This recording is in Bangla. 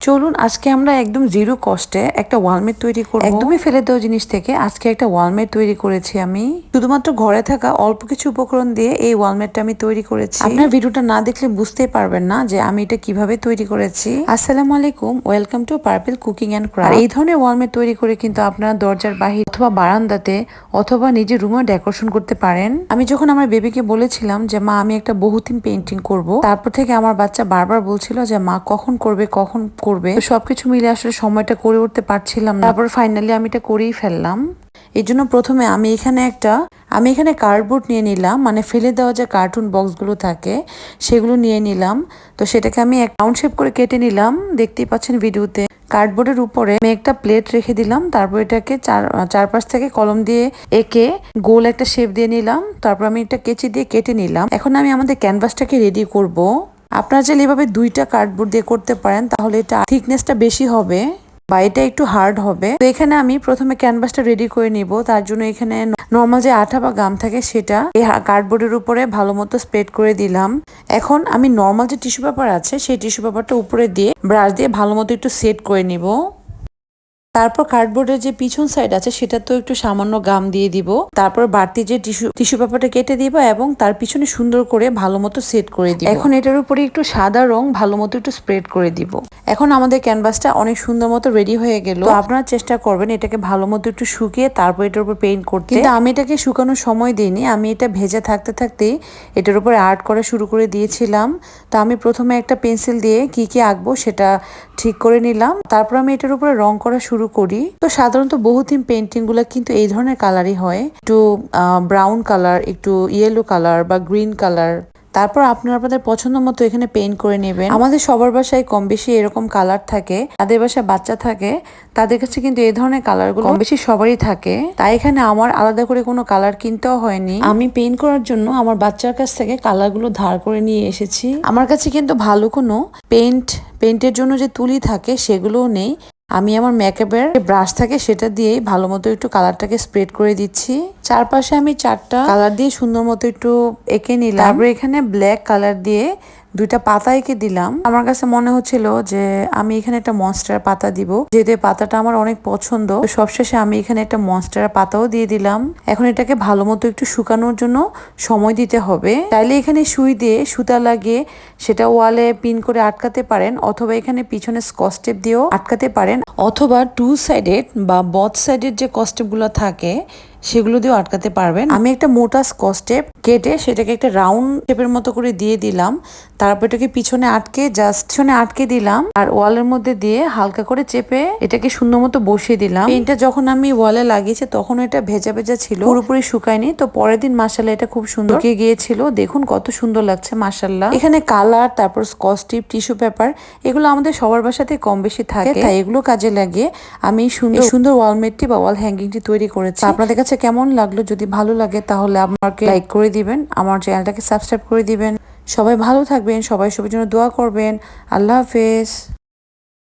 চলুন আজকে আমরা একদম জিরো কস্টে একটা ওয়ালমেট তৈরি করব। একদমই ফেলে দেওয়া জিনিস থেকে আজকে একটা ওয়ালমেট তৈরি করেছি আমি। শুধুমাত্র ঘরে থাকা অল্প কিছু উপকরণ দিয়ে এই ওয়ালমেটটা আমি তৈরি করেছি। আপনার ভিডিওটা না দেখলে বুঝতেই পারবেন না যে আমি এটা কিভাবে তৈরি করেছি। আসসালামু আলাইকুম, welcome to purple cooking and craft. এই ধরনের ওয়ালমেট তৈরি করে কিন্তু আপনারা দরজার বাহির অথবা বারান্দাতে অথবা নিজের রুমে ডেকোরেশন করতে পারেন। আমি যখন আমার বেবিকে বলেছিলাম যে মা আমি একটা বহুদিন পেইন্টিং করব, তারপর থেকে আমার বাচ্চা বারবার বলছিল যে মা কখন করবে কখন করবে। সবকিছু মিলে আসলে সময়টা করে উঠতে পারছিলাম না। তারপর ফাইনালি আমি এটা করেই ফেললাম। এই জন্য প্রথমে আমি এখানে কার্ডবোর্ড নিয়ে নিলাম, মানে ফেলে দেওয়া যে কার্টুন বক্সগুলো থাকে সেগুলো নিয়ে নিলাম। তো সেটাকে আমি এক রাউন্ড শেপ করে কেটে নিলাম, দেখতেই পাচ্ছেন ভিডিওতে। কার্ডবোর্ডের উপরে আমি একটা প্লেট রেখে দিলাম, তারপর এটাকে চারপাশ থেকে কলম দিয়ে এঁকে গোল একটা শেপ দিয়ে নিলাম। তারপর আমি এটা কেচি দিয়ে কেটে নিলাম। এখন আমি আমাদের ক্যানভাসটাকে রেডি করব। আপনারা চাইলে এভাবে দুইটা কার্ডবোর্ড দিয়ে করতে পারেন, তাহলে এটা থিকনেসটা বেশি হবে বা এটা একটু হার্ড হবে। তো এখানে আমি প্রথমে ক্যানভাসটা রেডি করে নিব। তার জন্য এখানে নর্মাল যে আঠা বা গাম থাকে সেটা এই কার্ডবোর্ডের উপরে ভালো মতো স্প্রেড করে দিলাম। এখন আমি নর্মাল যে টিস্যু পেপার আছে সেই টিস্যু পেপারটা উপরে দিয়ে ব্রাশ দিয়ে ভালো মতো একটু সেট করে নিব। তারপর কার্ডবোর্ডের যে পিছন সাইড আছে সেটা তো একটু সামান্য গাম দিয়ে দিব। তারপর বাড়তি যে টিস্যু পেপারটা কেটে দিব এবং তার পিছনে সুন্দর করে ভালো মতো সেট করে দিব। এখন এটার উপরে একটু সাদা রং ভালো মতো একটু স্প্রেড করে দিব। এখন আমাদের ক্যানভাসটা অনেক সুন্দর মতো রেডি হয়ে গেল। তো আপনারা চেষ্টা করবেন এটাকে ভালো মতো একটু শুকিয়ে তারপর এটার উপর পেইন্ট করতে। কিন্তু আমি এটাকে শুকানোর সময় দিইনি, আমি এটা ভেজা থাকতে থাকতেই এটার উপরে আর্ট করা শুরু করে দিয়েছিলাম। তো আমি প্রথমে একটা পেন্সিল দিয়ে কি কি আঁকবো সেটা ঠিক করে নিলাম। তারপর আমি এটার উপরে রং করা শুরু করি। তো সাধারণত বহুদিন পেন্টিং গুলা কিন্তু এই ধরনের কালারই হয়, একটু ব্রাউন কালার, একটু ইয়েলো কালার বা গ্রিন কালার। তারপর আপনারা আপনাদের পছন্দ মতো এখানে পেইন্ট করে নেবেন। আমাদের সবার বাসায় কম বেশি এরকম কালার থাকে, তাদের বাসায় বাচ্চা থাকে, তাদের কাছে কিন্তু এই ধরনের কালারগুলো কম বেশি সবারই থাকে। তাই এখানে আমার আলাদা করে কোনো কালার কিনতেও হয়নি। আমি পেইন্ট করার জন্য আমার বাচ্চার কাছ থেকে কালারগুলো ধার করে নিয়ে এসেছি। আমার কাছে কিন্তু ভালো কোনো পেইন্টের জন্য যে তুলি থাকে সেগুলোও নেই। আমি আমার মেকআপের ব্রাশ থাকে সেটা দিয়েই ভালো মতো একটু কালারটাকে স্প্রেড করে দিচ্ছি। চারপাশে আমি 4টা কালার দিয়ে সুন্দর মতো একটু এঁকে নিলাম। তারপরে এখানে ব্ল্যাক কালার দিয়ে দুইটা পাতা এঁকে দিলাম। আমার কাছে মনে হচ্ছিল যে আমি এখানে একটা মনস্টার পাতা দিব, যেহেতু পাতাটা আমার অনেক পছন্দ। সবশেষে আমি এখানে একটা মনস্টার পাতাও দিয়ে দিলাম। এখন এটাকে ভালো মতো একটু শুকানোর জন্য সময় দিতে হবে। তাইলে এখানে সুই দিয়ে সুতা লাগিয়ে সেটা ওয়ালে পিন করে আটকাতে পারেন, অথবা এখানে পিছনে স্কচ টেপ দিয়েও আটকাতে পারেন, অথবা 2 সাইডেড বা বথ সাইডের যে স্কচ গুলো থাকে সেগুলো দিয়েও আটকাতে পারবেন। আমি একটা মোটা স্কচ টেপ কেটে সেটাকে একটা রাউন্ড টেপের মতো করে দিয়ে দিলাম। তারপর এটাকে পিছনে আটকে দিলাম আর ওয়ালের মধ্যে দিয়ে হালকা করে চেপে এটাকে সুন্দর মতো বসিয়ে দিলাম। পেইন্টটা যখন আমি ওয়ালে লাগিয়েছি তখন এটা ভেজা ভেজা ছিল, পুরোপুরি শুকায়নি। তো পরের দিন মাশাআল্লাহ এটা খুব সুন্দর শুকিয়ে গিয়েছিল। দেখুন কত সুন্দর লাগছে মাশাআল্লাহ। এখানে কালার, তারপর স্কচ টেপ, টিস্যু পেপার, এগুলো আমাদের সবার বাসাতে কম বেশি থাকে, তাই এগুলো কাজে লাগিয়ে আমি সুন্দর ওয়ালমেটটি বা ওয়াল হ্যাঙ্গিংটি তৈরি করেছি। আপনাদের কাছে কেমন লাগলো? যদি ভালো লাগে তাহলে আমাকে লাইক করে দিবেন, আমার চ্যানেলটাকে সাবস্ক্রাইব করে দিবেন। সবাই ভালো থাকবেন, সবাই সবার জন্য দোয়া করবেন। আল্লাহ হাফেজ।